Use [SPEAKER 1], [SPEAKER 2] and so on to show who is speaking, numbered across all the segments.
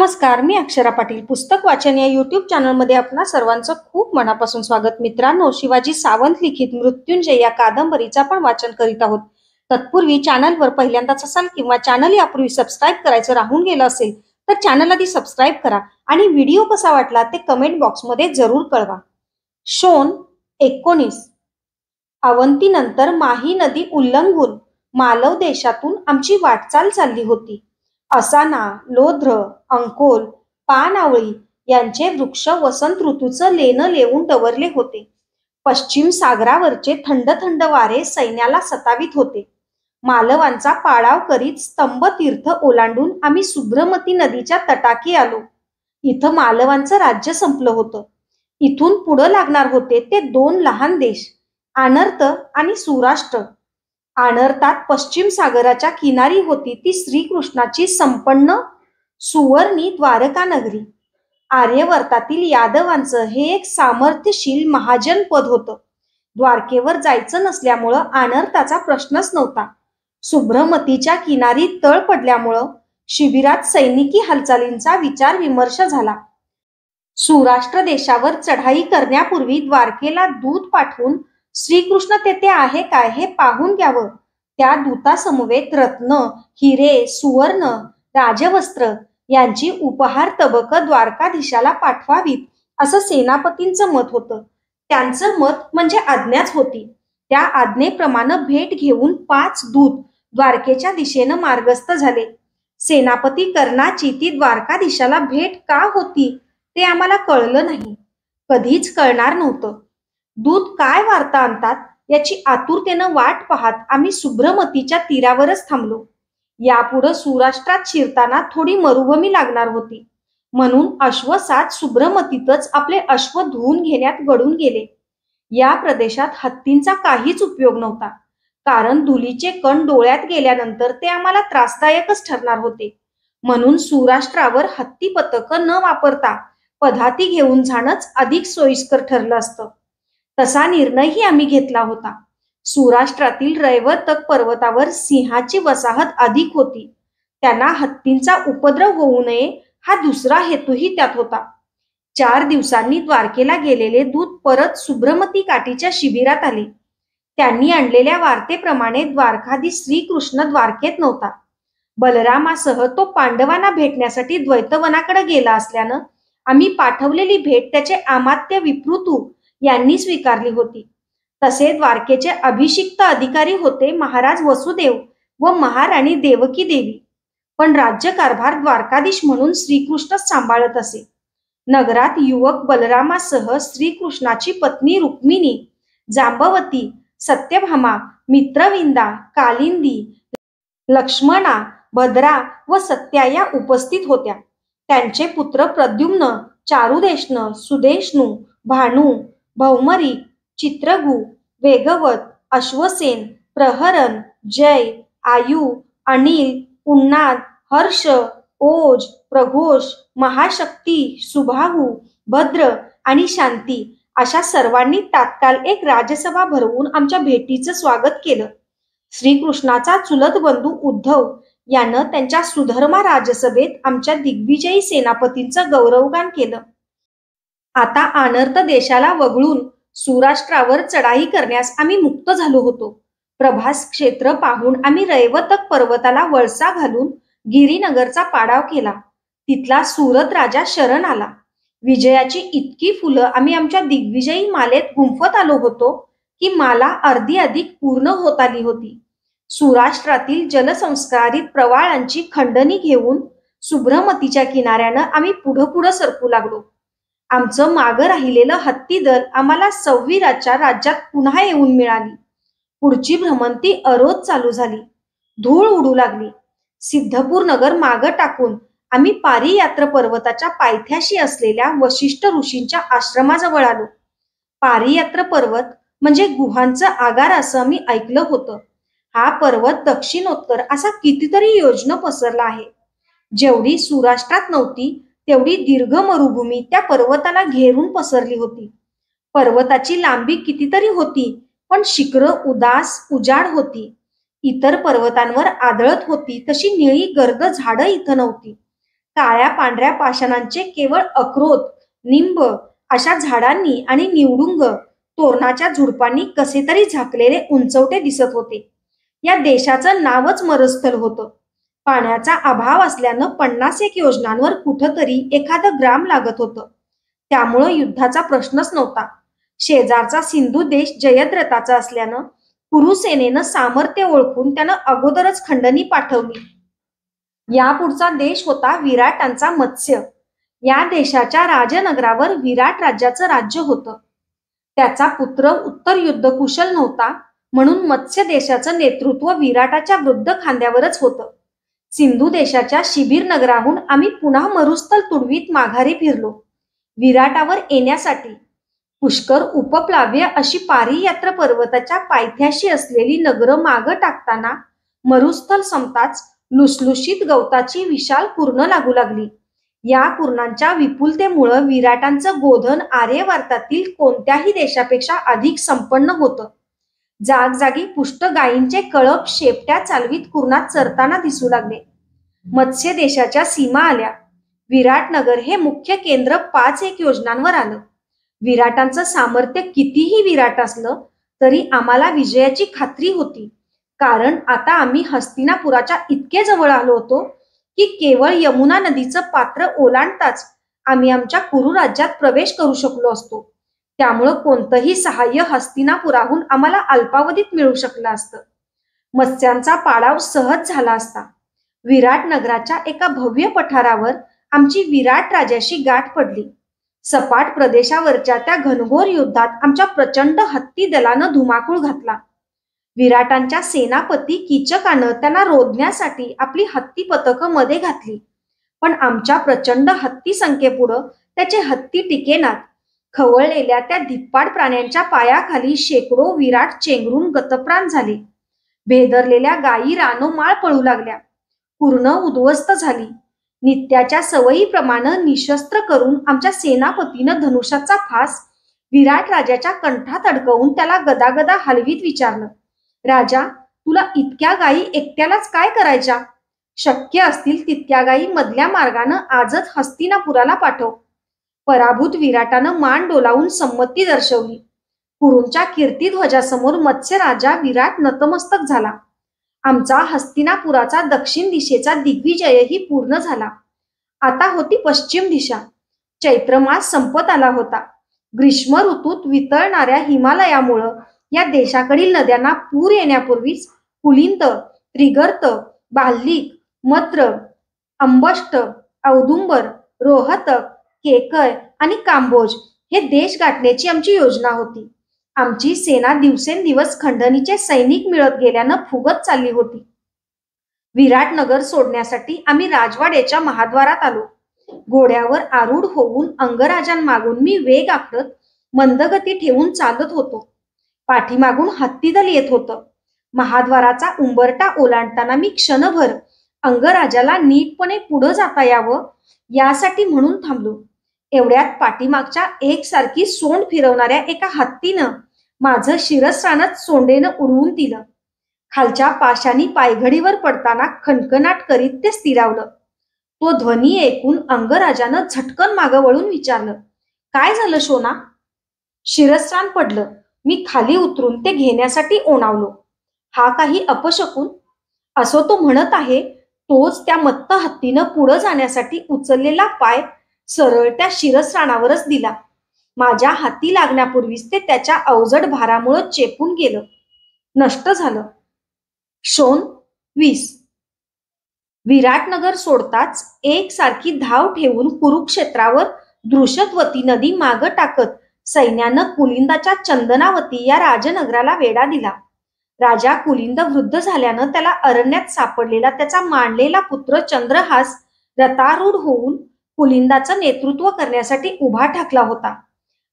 [SPEAKER 1] नमस्कार, मी अक्षरा पाटील. पुस्तक वाचन या यूट्यूब चॅनलमध्ये आपणा सर्वांचं खूप मनापासून स्वागत. मित्रांनो, शिवाजी सावंत लिखित मृत्युंजय या कादंबरीचं आपण वाचन करीत आहोत. तत्पूर्वी चॅनलवर पहिल्यांदाच असाल किंवा चॅनल यापूर्वी सबस्क्राईब करायचं राहून गेलं असेल तर चॅनल आधी सबस्क्राईब करा आणि व्हिडिओ कसा वाटला ते कमेंट बॉक्समध्ये जरूर कळवा. शोण 19. अवंतीनंतर माही नदी उल्लंघून मालव देशातून आमची वाटचाल चालली होती. असाना, लोध्र, अंकोल, पानआवळी यांचे वृक्ष वसंत ऋतूचं लेणं लेवून डवरले होते. पश्चिम सागरावरचे थंड थंड वारे सैन्याला सतावित होते. मालवांचा पाडाव करीत स्तंभ तीर्थ ओलांडून आम्ही सुब्रमती नदीच्या तटाकी आलो. इथं मालवांचं राज्य संपलं होतं. इथून पुढं लागणार होते ते 2 लहान देश, आनर्त आणि सुराष्ट्र. आनर्तात पश्चिम सागराच्या किनारी होती ती श्रीकृष्णाची संपन्न सुवर्णी द्वारका नगरी. आर्यवर्तातील यादवांचं हे एक सामर्थ्यशील महाजन पद होतं. द्वारकेवर जायचं नसल्यामुळं आनर्ताचा प्रश्नच नव्हता. सुब्रमतीच्या किनारी तळ पडल्यामुळं शिबिरात सैनिकी हालचालींचा विचार विमर्श झाला. सुराष्ट्र देशावर चढाई करण्यापूर्वी द्वारकेला दूत पाठवून श्रीकृष्ण तेथे आहे काय हे पाहून घ्यावं. त्या दूतासमवेत रत्न, हिरे, सुवर्ण, राजवस्त्र यांची उपहार तबक द्वारकाधीशाला पाठवावीत असं सेनापतींचं मत होतं. त्यांचं मत म्हणजे आज्ञाच होती. त्या आज्ञेप्रमाणे भेट घेऊन 5 दूत द्वारकेच्या दिशेनं मार्गस्थ झाले. सेनापती कर्णाची ती द्वारकाधीशाला भेट का होती ते आम्हाला कळलं नाही, कधीच कळणार नव्हतं. दूत काय वार्ता आणतात याची आतुरतेनं वाट पाहत आम्ही सुब्रमतीच्या तीरावरच थांबलो. यापुढं सुराष्ट्रात शिरताना थोडी मरुभूमी लागणार होती, म्हणून अश्वसात सुब्रमतीतच आपले अश्व धुवून घेण्यात गळून गेले. या प्रदेशात हत्तींचा काहीच उपयोग नव्हता, कारण धुलीचे कण डोळ्यात गेल्यानंतर ते आम्हाला त्रासदायकच ठरणार होते. म्हणून सुराष्ट्रावर हत्ती पथक न वापरता पदाती घेऊन जाणंच अधिक सोयीस्कर ठरलं असतं. तसा निर्णयही आम्ही घेतला होता. सुराष्ट्रातील रैवतक पर्वतावर सिंहाची वसाहत अधिक होती. त्यांना हत्तींचा उपद्रव होऊ नये हा दुसरा हेतूही त्यात होता. 4 दिवसांनी द्वारकेला गेलेले दूत परत सुब्रमती काठीच्या शिबिरात आले. त्यांनी आणलेल्या वार्तेप्रमाणे द्वारकाधीश श्रीकृष्ण द्वारकेत नव्हता. बलरामासह तो पांडवांना भेटण्यासाठी द्वैतवनाकडे गेला असल्यानं आम्ही पाठवलेली भेट त्याचे अमात्य विप्रुतू यांनी स्वीकारली होती. तसे द्वारकेचे अभिषिक्त अधिकारी होते महाराज वसुदेव व महाराणी देवकी देवी. पण राज्यकारभार द्वारकाधीश म्हणून श्रीकृष्णच सांभाळत असे. नगरात युवक बलरामासह श्रीकृष्णाची पत्नी रुक्मिणी, जांबवती, सत्यभामा, मित्रविंदा, कालिंदी, लक्ष्मणा, भद्रा व सत्या या उपस्थित होत्या. त्यांचे पुत्र प्रद्युम्न, चारुदेष्ण, सुदेष्णू, भानू, भौमरी, चित्रगु, वेगवत, अश्वसेन, प्रहरण, जय, आयु, अनिल, उन्नाद, हर्ष, ओज, प्रघोष, महाशक्ती, सुबाहू, भद्र आणि शांती अशा सर्वांनी तात्काळ एक राजसभा भरवून आमच्या भेटीचं स्वागत केलं. श्रीकृष्णाचा चुलत बंधू उद्धव यानं त्यांच्या सुधर्मा राजसभेत आमच्या दिग्विजयी सेनापतींचं गौरवगान केलं. आता आनर्त देशाला वगळून सुराष्ट्रावर चढाई करण्यास आम्ही मुक्त झालो होतो. प्रभास क्षेत्र पाहून आम्ही रैवतक पर्वताला वळसा घालून गिरीनगरचा पाडाव केला. तिथला सुरत राजा शरण आला. विजयाची इतकी फुलं आम्ही आमच्या दिग्विजयी मालेत गुंफत आलो होतो की माला अर्धी अधिक पूर्ण होत आली होती. सुराष्ट्रातील जलसंस्कारित प्रवाळांची खंडणी घेऊन सुब्रमतीच्या किनाऱ्यानं आम्ही पुढं सरकू लागलो. आमचं मागं राहिलेलं हत्ती दल आम्हाला सव्वीराच्या राज्यात पुन्हा येऊन मिळाली. पुढची भ्रमंती अरोध चालू झाली. धूळ उडू लागली. सिद्धपूर नगर मागं टाकून आम्ही पारियात्र पर्वताच्या पायथ्याशी असलेल्या वशिष्ठ ऋषींच्या आश्रमाजवळ आलो. पारियात्र पर्वत म्हणजे गुहांचं आगार असं आम्ही ऐकलं होतं. हा पर्वत दक्षिणोत्तर असा कितीतरी योजनं पसरला आहे. जेवढी सुराष्ट्रात नव्हती तेवढी दीर्घ मरुभूमी त्या पर्वताला घेरून पसरली होती. पर्वताची लांबी कितीतरी होती, पण शिखरं उदास उजाड होती. इतर पर्वतांवर आदळत होती तशी निळी गर्द झाडं इथं नव्हती. काळ्या पांढऱ्या पाषाणांचे केवळ अक्रोत, निंब अशा झाडांनी आणि निवडुंग तोरणाच्या झुडपांनी कसे तरी झाकलेले उंचवटे दिसत होते. या देशाचं नावच मरुस्थल होतं. पाण्याचा अभाव असल्यानं 50 योजनांवर कुठंतरी एखादं ग्राम लागत होतं. त्यामुळं युद्धाचा प्रश्नच नव्हता. शेजारचा सिंधू देश जयद्रथाचा असल्यानं कुरुसेनेनं सामर्थ्य ओळखून त्यानं अगोदरच खंडणी पाठवली. यापुढचा देश होता विराटांचा मत्स्य. या देशाच्या राजनगरावर विराट राज्याचं राज्य होतं. त्याचा पुत्र उत्तर युद्ध कुशल नव्हता, म्हणून मत्स्य देशाचं नेतृत्व विराटाच्या वृद्ध खांद्यावरच होतं. सिंधू देशाच्या शिबीर नगराहून आम्ही पुन्हा मरुस्थल तुडवीत माघारी फिरलो. विराटावर येण्यासाठी पुष्कर, उपप्लाव्य अशी पारियात्र पर्वताच्या पायथ्याशी असलेली नगरं मागं टाकताना मरुस्थल संपताच लुसलुशीत गवताची विशाल कुरणं लागू लागली. या कुरणांच्या विपुलतेमुळं विराटांचं गोधन आर्यवार्तातील कोणत्याही देशापेक्षा अधिक संपन्न होतं. जागजागी पुष्ट गायींचे कळप शेपट्या चालवीत कुरणात चरताना दिसू लागले. मत्स्य देशाच्या सीमा आल्या. विराटनगर हे मुख्य केंद्र 5 योजनांवर आलं. विराटांचं सामर्थ्य कितीही विराट असलं तरी आम्हाला विजयाची खात्री होती, कारण आता आम्ही हस्तिनापुराच्या इतके जवळ आलो होतो की केवळ यमुना नदीचं पात्र ओलांडताच आम्ही आमच्या कुरु राज्यात प्रवेश करू शकलो असतो. त्यामुळं कोणतंही सहाय्य हस्तिनापुराहून आम्हाला अल्पावधीत मिळू शकलं असतं. मत्स्यांचा पाडाव सहज झाला असता. विराट नगराच्या एका भव्य पठारावर आमची विराट राजाशी गाठ पडली. सपाट प्रदेशावरच्या त्या घनघोर युद्धात आमच्या प्रचंड हत्ती दलानं धुमाकूळ घातला. विराटांच्या सेनापती कीचकानं त्यांना रोधण्यासाठी आपली हत्ती पथकं मध्ये घातली, पण आमच्या प्रचंड हत्ती संख्येपुढं त्याचे हत्ती टिकेनात. खवळलेल्या त्या धिप्पाड प्राण्यांच्या पायाखाली शेकडो विराट चेंगरून गतप्राण झाले. भेदरलेल्या गायी रानोमाळ पळू लागल्या. पूर्ण उद्ध्वस्त झाली. नित्याच्या सवयीप्रमाणे निशस्त्र करून आमच्या सेनापतीनं धनुष्याचा फास विराट राजाच्या कंठात अडकवून त्याला गदागदा हलवीत विचारलं, राजा, तुला इतक्या गायी एकट्यालाच काय करायच्या? शक्य असतील तितक्या गायी मधल्या मार्गानं आजच हस्तिनापुराला पाठव. पराभूत विराटानं मान डोलावून संमती दर्शवली. कुरूंच्या कीर्तिध्वजासमोर मत्स्य राजा विराट नतमस्तक झाला. आमचा हस्तिनापुराचा दक्षिण दिशेचा दिग्विजयही पूर्ण झाला. आता होती पश्चिम दिशा. चैत्रमास संपत आला होता. ग्रीष्म ऋतूत वितळणाऱ्या हिमालयामुळं या देशाकडील नद्यांना पूर येण्यापूर्वीच कुलिंद, त्रिगर्त, बाल्लिक, मद्र, अंबष्ट, औदुंबर, रोहतक, केकय आणि कांबोज हे देश गाठण्याची आमची योजना होती. आमची सेना दिवसेंदिवस खंडणीचे सैनिक मिळत गेल्यानं फुगत चालली होती. विराटनगर सोडण्यासाठी आम्ही राजवाड्याच्या महाद्वारात आलो. घोड्यावर आरूढ होऊन अंगराजांमागून मी वेग आखत मंदगती ठेवून चालत होतो. पाठीमागून हत्तीदल येत होतं. महाद्वाराचा उंबरटा ओलांडताना मी क्षणभर अंगराजाला नीटपणे पुढं जाता यावं यासाठी म्हणून थांबलो. एवढ्यात पाठीमागच्या एकसारखी सोंड फिरवणाऱ्या एका हत्तीनं माझं शिरस्त्राणच सोंडेनं उडवून दिलं. खालच्या पाशानी पायघडीवर पडताना खणखणाट करीत ते स्थिरावलं. तो ध्वनी ऐकून अंगराजानं झटकन मागं वळून विचारलं, काय झालं शोना? शिरस्त्राण पडलं. मी खाली उतरून ते घेण्यासाठी ओणावलो. हा काही अपशकुन? असो तो म्हणत आहे, तोच त्या मत्त हत्तीनं पुढं जाण्यासाठी उचललेला पाय सरळ त्या शिरस्त्राणावरच दिला. माझ्या हाती लागण्यापूर्वीच ते त्याच्या अवजड भारामुळं चेपून गेलं, नष्ट झालं. शोन 20. विराटनगर सोडताच एकसारखी धाव ठेवून कुरुक्षेत्रावर दृशद्वती नदी मागं टाकत सैन्यानं कुलिंदाच्या चंदनावती या राजनगराला वेढा दिला. राजा कुलिंद वृद्ध झाल्यानं त्याला अरण्यात सापडलेला त्याचा मांडलेला पुत्र चंद्रहास रथारूढ होऊन कुलिंदाचं नेतृत्व करण्यासाठी उभा ठाकला होता.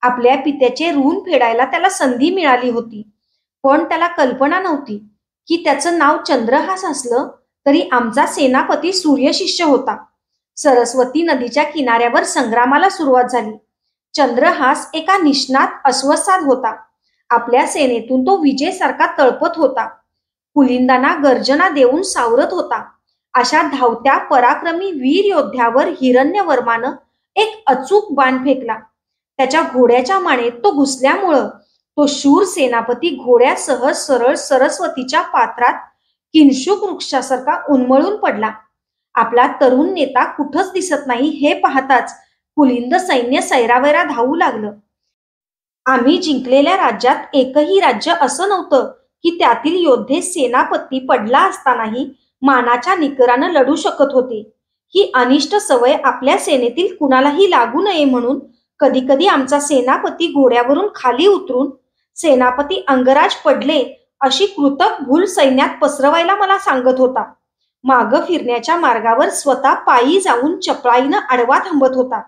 [SPEAKER 1] आपल्या पित्याचे ऋण फेडायला त्याला संधी मिळाली होती, पण त्याला कल्पना नव्हती की त्याचं नाव चंद्रहास असलं तरी आमचा सेनापती सूर्यशिष्य होता. सरस्वती नदीच्या किनाऱ्यावर संग्रामाला सुरुवात झाली. चंद्रहास एका निष्णात अश्वसाद होता. आपल्या सेनेतून तो विजयसारखा तळपत होता. कुलिंदांना गर्जना देऊन सावरत होता. अशा धावत्या पराक्रमी वीर योद्ध्यावर हिरण्यवर्मानं एक अचूक बाण फेकला. त्याच्या घोड्याच्या मानेत तो घुसल्यामुळं तो शूर सेनापती घोड्यासह सरळ सरस्वतीच्या पात्रात किंशुक वृक्षासारखा उन्मळून पडला. आपला तरुण नेता कुठंच दिसत नाही हे पाहताच कुलिंद सैन्य सैरावैरा धावू लागलं. आम्ही जिंकलेल्या राज्यात एकही राज्य असं नव्हतं की त्यातील योद्धे सेनापती पडला असतानाही मानाच्या निकरानं लढू शकत होते. ही अनिष्ट सवय आपल्या सेनेतील कुणालाही लागू नये म्हणून कधी कधी आमचा सेनापती घोड्यावरून खाली उतरून सेनापती अंगराज पडले अशी कृतक भूल सैन्यात पसरवायला मला सांगत होता. मागं फिरण्याच्या मार्गावर स्वतः पायी जाऊन चपळाईनं आडवा थांबत होता.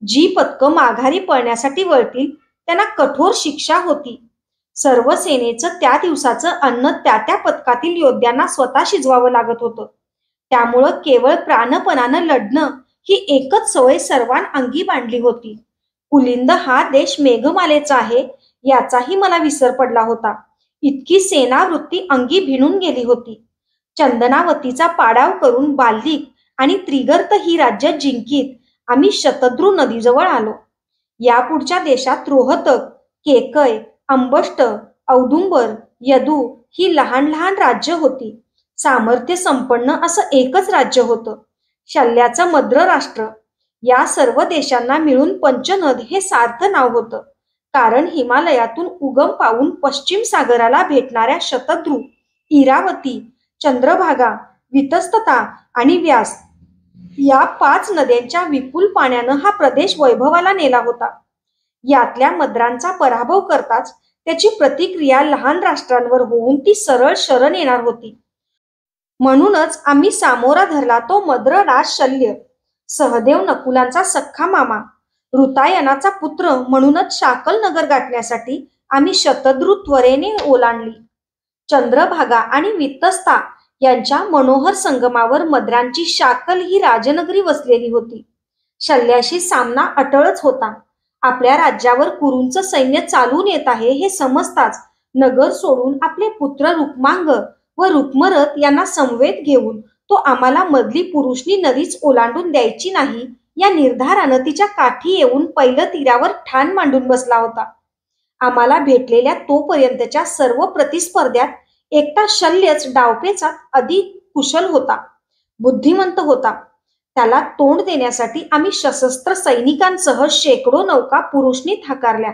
[SPEAKER 1] जी पथकं माघारी पळण्यासाठी वळतील त्यांना कठोर शिक्षा होती. सर्व सेनेचं त्या दिवसाचं अन्न त्या त्या पथकातील योद्ध्यांना स्वतः शिजवावं लागत होतं. त्यामुळं केवळ प्राणपणानं लढणं ही एकच सवय सर्वांअंगी बांधली होती. कुलिंद हा देश मेघमालेचा आहे याचाही मला विसर पडला होता. इतकी सेनावृत्ती अंगी भिनून गेली होती. चंदनावतीचा पाडाव करून बाल्लिक आणि त्रिगर्त ही राज्य जिंकीत आम्ही शतद्रू नदीजवळ आलो. यापुढच्या देशात रोहतक, केकय, अंबष्ट, औदुंबर, यदू ही लहान लहान राज्य होती. सामर्थ्य संपन्न असं एकच राज्य होतं, शल्याचं मद्र राष्ट्र. या सर्व देशांना मिळून पंचनद हे सार्थ नाव होतं, कारण हिमालयातून उगम पावून पश्चिम सागराला भेटणाऱ्या शतद्रू, इरावती, चंद्रभागा, वितस्तता आणि व्यास या 5 नद्यांच्या विपुल पाण्यानं हा प्रदेश वैभवाला नेला होता. यातल्या मद्रांचा पराभव करताच त्याची प्रतिक्रिया लहान राष्ट्रांवर होऊन ती सरळ शरण येणार होती. म्हणूनच आम्ही सामोरा धरला तो मद्र राज शल्य, सहदेव नकुलांचा सख्खा मामा, ऋतायनाचा पुत्र. म्हणूनच शाकल नगर गाठण्यासाठी आम्ही शतद्रू त्वरेने ओलांडली. चंद्रभागा आणि वित्तस्ता यांच्या मनोहर संगमावर मद्रांची शाकल ही राजनगरी वसलेली होती. शल्याशी सामना अटळच होता. आपल्या राज्यावर कुरूंचं सैन्य चालून येत आहे हे समजताच नगर सोडून आपले पुत्र रुक्मांग व रुक्मरथ यांना समवेत घेऊन तो आम्हाला मधली पुरुषनी नदीच ओलांडून द्यायची नाही या निर्धारानं तिच्या काठी येऊन पहिलं तीरावर ठाण मांडून बसला होता. आम्हाला भेटलेल्या तोपर्यंतच्या सर्व प्रतिस्पर्ध्यात एकटा शल्यच डावपेचात अधिक कुशल होता, बुद्धिमंत होता. त्याला तोंड देण्यासाठी आम्ही सशस्त्र सैनिकांसह शेकडो नौका पुरुषनीत हाकारल्या.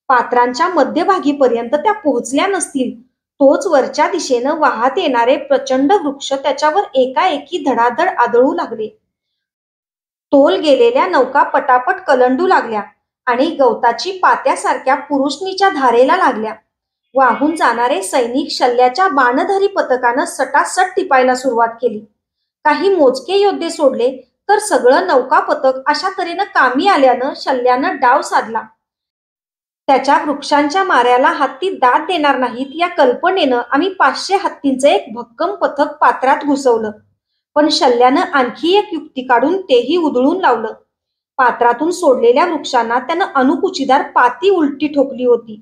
[SPEAKER 1] पात्रांच्या मध्यभागीपर्यंत त्या पोहोचल्या नसतील. तोच वरच्या दिशेनं वाहत येणारे प्रचंड वृक्ष त्याच्यावर एकाएकी धडाधड आदळू लागले. तोल गेलेल्या नौका पटापट कलंडू लागल्या आणि गवताची पात्यासारख्या पुरुषनीच्या धारेला लागल्या. वाहून जाणारे सैनिक शल्याच्या बाणधारी पथकानं सटासट टिपायला सुरुवात केली. काही मोजके योद्धे सोडले तर सगळं नौका पथक अशा तऱ्हेनं कामी आल्यानं शल्यानं डाव साधला. त्याच्या वृक्षांच्या माऱ्याला हत्ती दाद देणार नाहीत या कल्पनेनं आम्ही 500 हत्तींचं एक भक्कम पथक पात्रात घुसवलं. पण शल्यानं आणखी एक युक्ती काढून तेही उधळून लावलं. पात्रातून सोडलेल्या वृक्षांना त्यानं अनुकुचीदार पाती उलटी ठोकली होती.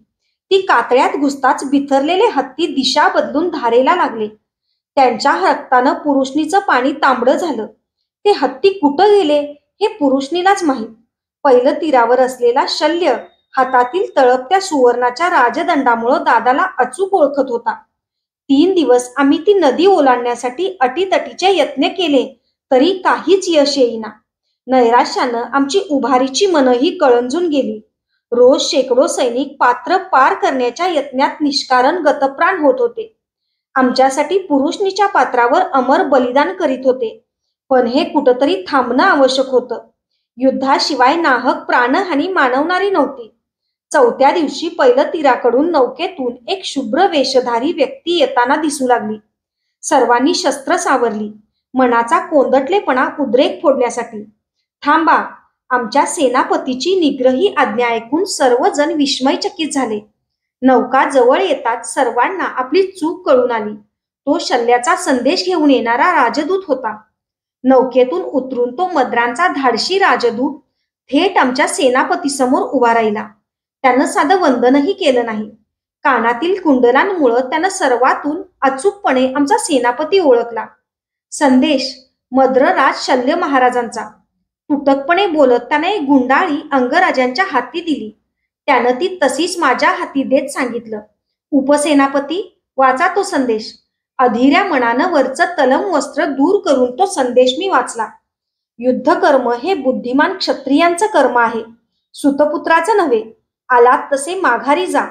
[SPEAKER 1] ती कातळ्यात घुसताच बिथरलेले हत्ती दिशा बदलून धारेला लागले. त्यांच्या रक्तानं पुरुषनीचं पाणी तांबडं झालं. ते हत्ती कुठं गेले हे पुरुषनीलाच माहीत. पहिलं तीरावर असलेला शल्य हातातील तळपत्या सुवर्णाच्या राजदंडामुळं दादाला अचूक ओळखत होता. 3 दिवस आम्ही ती नदी ओलांडण्यासाठी अटीतटीचे यत्न केले तरी काहीच यश येईना. नैराश्यानं आमची उभारीची मनही कळंजून गेली. रोज शेकडो सैनिक पात्र पार करण्याच्या यत्नात निष्कारण गतप्राण होत होते. आमच्यासाठी पुरुषनीच्या पात्रावर अमर बलिदान करीत होते. पण हे कुठंतरी थांबणं आवश्यक होतं. युद्धाशिवाय नाहक प्राणहानी मानवणारी नव्हती. 4थ्या दिवशी पहिलं तीराकडून नौकेतून एक शुभ्र वेशधारी व्यक्ती येताना दिसू लागली. सर्वांनी शस्त्र सावरली, मनाचा कोंदटलेपणा उद्रेक फोडण्यासाठी. थांबा, आमच्या सेनापतीची निग्रही आज्ञा ऐकून सर्वजण विस्मयचकित झाले. नौका जवळ येताच सर्वांना आपली चूक कळून आली. तो शल्याचा संदेश घेऊन येणारा राजदूत होता. नौकेतून उतरून तो मद्रांचा धाडशी राजदूत थेट आमच्या सेनापतीसमोर उभा राहिला. त्यानं साधं वंदनही केलं नाही. कानातील कुंडलांमुळं त्यानं सर्वातून अचूकपणे आमचा सेनापती ओळखला. संदेश मद्रराज शल्य महाराजांचा. तुटकपणे बोलत त्याने एक गुंडाळी अंगराजांच्या हाती दिली. त्यानं ती तशीच माझ्या हाती देत सांगितलं, उपसेनापती, वाचा तो संदेश. अधीऱ्या मनानं वरचं तलम वस्त्र दूर करून तो संदेश मी वाचला. युद्धकर्म हे बुद्धिमान क्षत्रियांचं कर्म आहे, सुतपुत्राचं नव्हे. आलात तसे माघारी जा.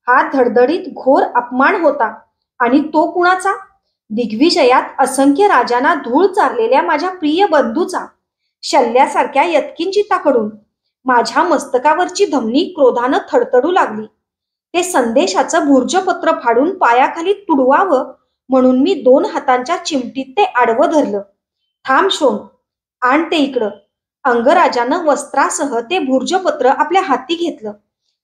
[SPEAKER 1] हा धडधडीत घोर अपमान होता. आणि तो कुणाचा? दिग्विजयात असंख्य राजांना धूळ चारलेल्या माझ्या प्रिय बंधूचा, शल्यासारख्या यत्किंचिताकडून. माझ्या मस्तकावरची धमनी क्रोधानं थडथडू लागली. ते संदेशाचं भूर्जपत्र फाडून पायाखाली तुडवावं म्हणून मी 2 हातांच्या चिमटीत ते आडवं धरलं. थांब शोण, आण ते इकडं. अंगराजानं वस्त्रासह ते भूर्जपत्र आपल्या हाती घेतलं.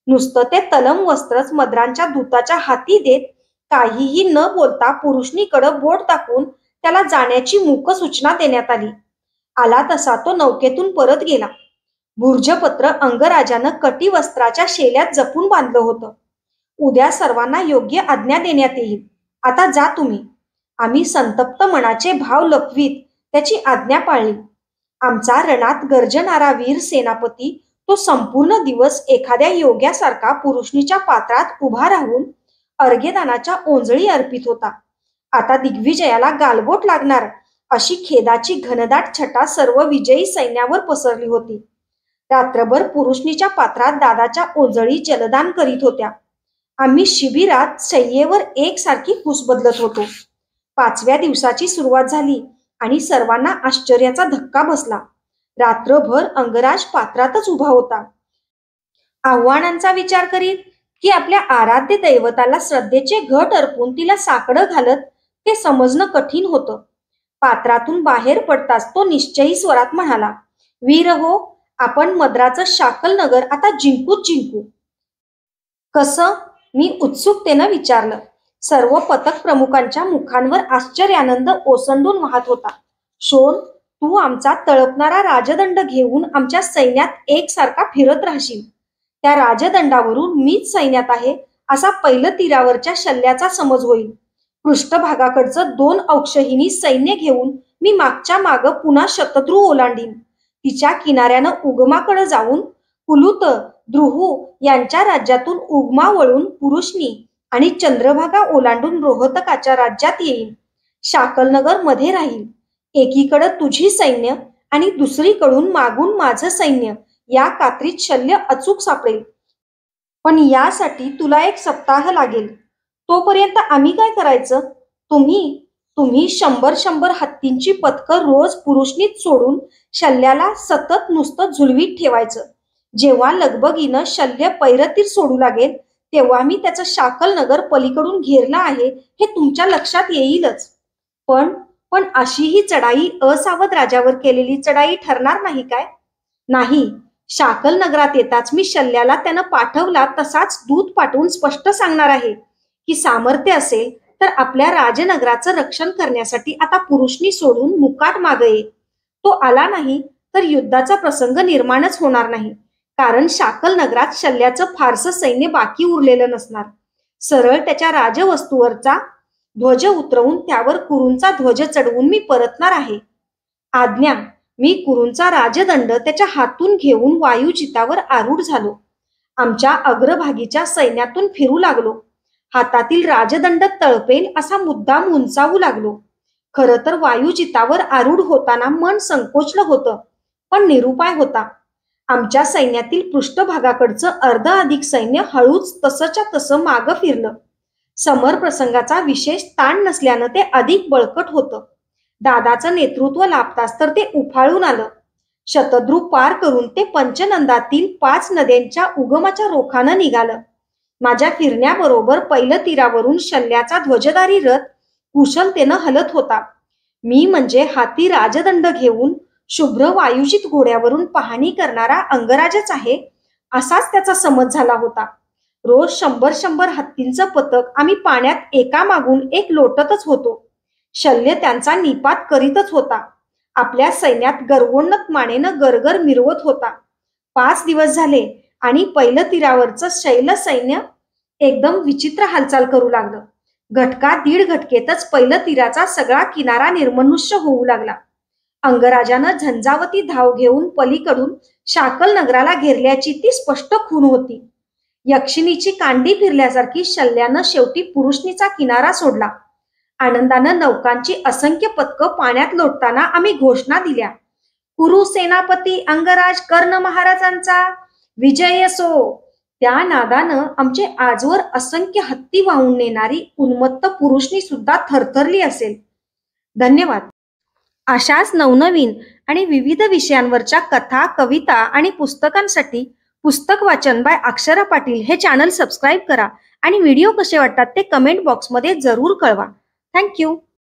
[SPEAKER 1] नुसतं ते तलम वस्त्रच मद्रांच्या दूताच्या हाती देत काहीही न बोलता पुरुषनीकडं बोट दाखवून त्याला जाण्याची मूक सूचना देण्यात आली. आला तसा तो नौकेतून परत गेला. भूर्जपत्र अंगराजानं कटिवस्त्राच्या शेल्यात जपून बांधलं होतं. उद्या सर्वांना योग्य आज्ञा देण्यात येईल. आता जा तुम्ही. आम्ही संतप्त मनाचे भाव लपवीत त्याची आज्ञा पाळली. आमचा रणात गर्जणारा वीर सेनापती तो संपूर्ण दिवस एखाद्या योग्यासारखा पुरुषनीच्या पात्रात उभा राहून अर्घ्यदानाच्या ओंजळी अर्पित होता. आता दिग्विजयाला गालबोट लागणार अशी खेदाची घनदाट छटा सर्व विजयी सैन्यावर पसरली होती. रात्रभर पुरुषनीच्या पात्रात दादाच्या ओंजळी जलदान करीत होत्या. आम्ही शिबिरात शय्येवर एकसारखी फूस बदलत होतो. 5व्या दिवसाची सुरुवात झाली आणि सर्वांना आश्चर्याचा धक्का बसला. रात्रभर अंगराज पात्रातच उभा होता. आव्हानांचा विचार करीत की आपल्या आराध्य दैवताला श्रद्धेचे घट अर्पून तिला साकडं घालत ते समजणं कठीण होतं. पात्रातून बाहेर पडताच तो निश्चयी स्वरात म्हणाला, वीर हो, आपण मद्राचं शाकल नगर आता जिंकूच जिंकू. कसं? मी उत्सुकतेनं विचारलं. सर्व पथक प्रमुखांच्या मुखांवर आश्चर्यानंद ओसंडून वाहत होता. शोन, तू आमचा तळपणारा राजदंड घेऊन आमच्या सैन्यात एकसारखा फिरत राहशील. त्या राजदंडावरून मीच सैन्यात आहे असा पहिलं तीरावरच्या शल्याचा समज होईल. पृष्ठभागाकडचं 2 अंशहीनी सैन्य घेऊन मी मागच्या माग पुन्हा शतद्रू ओलांडीन. तिच्या किनाऱ्यानं उगमाकडे जाऊन कुलुत, द्रुहू यांच्या राज्यातून उगमा वळून पुरुषनी आणि चंद्रभागा ओलांडून रोहतकाच्या राज्यात येईन. शाकलनगर मध्ये राहील. एकीकडं तुझी सैन्य आणि दुसरीकडून मागून माझं सैन्य या कात्रीत शल्य अचूक सापडेल. पण यासाठी तुला 1 सप्ताह लागेल. तोपर्यंत आम्ही काय करायचं? तुम्ही 100 हत्तींची पथकं रोज पुरुषनीत सोडून शल्याला सतत नुसतं झुलवीत ठेवायचं. जेव्हा लगबगीनं शल्य पैरतीर सोडू लागेल तेव्हा मी त्याचं शाकलनगर पलीकडून घेरलं आहे हे तुमच्या लक्षात येईलच. पण अशी ही चढाई असावध राजावर केलेली चढाई ठरणार नाही काय? नाही. शाकल नगरात येताच मी शल्याला त्यानं पाठवला तसाच दूत पाठवून स्पष्ट सांगणार आहे की सामर्थ्य असेल तर आपल्या राजनगराचं रक्षण करण्यासाठी आता पुरुषनी सोडून मुकाट मागे ये. तो आला नाही तर युद्धाचा प्रसंग निर्माणच होणार नाही. कारण शाकल नगरात शल्याचं फारसं सैन्य बाकी उरलेलं नसणार. सरळ त्याच्या राजवस्तूवरचा ध्वज उतरवून त्यावर कुरूंचा ध्वज चढवून मी परतणार आहे. आज्ञा. मी कुरूंचा राजदंड त्याच्या हातून घेऊन वायुजितावर आरूढ झालो. आमच्या अग्रभागीच्या सैन्यातून फिरू लागलो. हातातील राजदंड तळपेल असा मुद्दाम उंचावू लागलो. खरं तर वायुजितावर आरूढ होताना मन संकोचलं होतं, पण निरुपाय होता. आमच्या सैन्यातील पृष्ठभागाकडचं अर्ध सैन्य हळूच तसंच्या तसं मागं फिरलं. समर प्रसंगाचा विशेष ताण नसल्यानं ते अधिक बळकट होतं. दादाचं नेतृत्व लाभताच तर ते उफाळून आलं. शतद्रू पार करून ते पंचनंदातील 5 नद्यांच्या उगमाच्या रोखानं निघालं. माझ्या फिरण्याबरोबर पहिलं तीरावरून शल्याचा ध्वजधारी रथ कुशलतेनं हलत होता. मी म्हणजे हाती राजदंड घेऊन शुभ्र वायुजित घोड्यावरून पाहणी करणारा अंगराजच आहे असाच त्याचा समज झाला होता. रोज 100 हत्तींचं पथक आम्ही पाण्यात एकामागून एक लोटतच होतो. शल्य त्यांचा निपात करीतच होता. आपल्या सैन्यात गर्वोन्नत मानेनं गरगर मिरवत होता. 5 दिवस झाले आणि पहिलं तीरावरचं शैल सैन्य एकदम विचित्र हालचाल करू लागलं. घटका दीड घटकेतच पहिलं तीराचा सगळा किनारा निर्मनुष्य होऊ लागला. अंगराजानं झंझावती धाव घेऊन पलीकडून शाकल नगराला घेरल्याची ती स्पष्ट खूण होती. यक्षिणीची कांडी फिरल्यासारखी शल्यानं शेवटी पुरुषनीचा किनारा सोडला. आनंदानं नौकांची असंख्य पथकं पाण्यात लोटताना आम्ही घोषणा दिल्या, कुरु सेनापती अंगराज कर्ण महाराजांचा विजय असो. त्या नादानं आमचे आजवर असंख्य हत्ती वाहून नेणारी उन्मत्त पुरुषनी सुद्धा थरथरली असेल. धन्यवाद. अशाच नवनवीन आणि विविध विषयांवरच्या कथा, कविता आणि पुस्तकांसाठी पुस्तक वाचन बाय अक्षरा पाटील हे चॅनल सबस्क्राईब करा आणि व्हिडिओ कसे वाटतात ते कमेंट बॉक्समध्ये जरूर कळवा. थँक्यू.